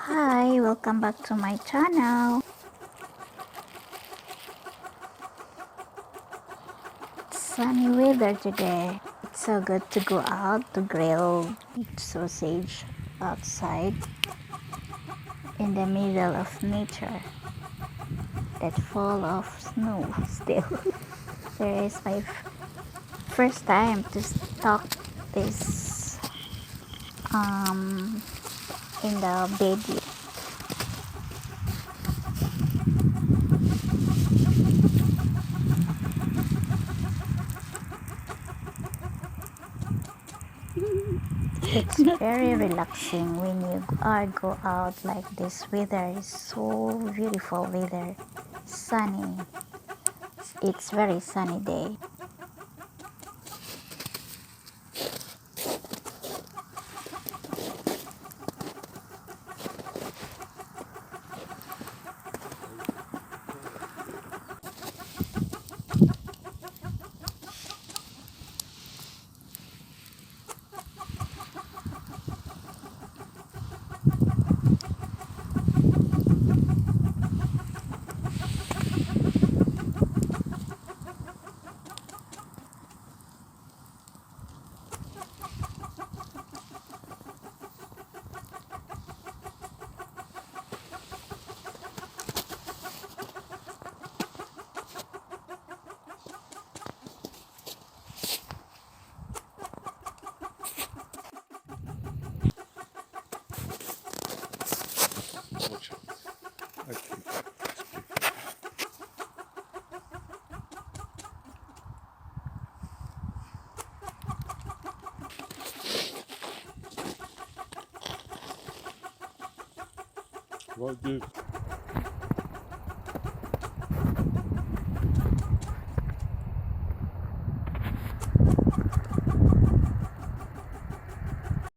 Hi, welcome back to my channel. It's sunny weather today. It's so good to go out to grill sausage outside in the middle of nature that full of snow still. There is my first time to stock this in the bed. It's very relaxing when you go out like this. Weather is so beautiful weather, sunny. It's very sunny day. Watch out. Okay. What do?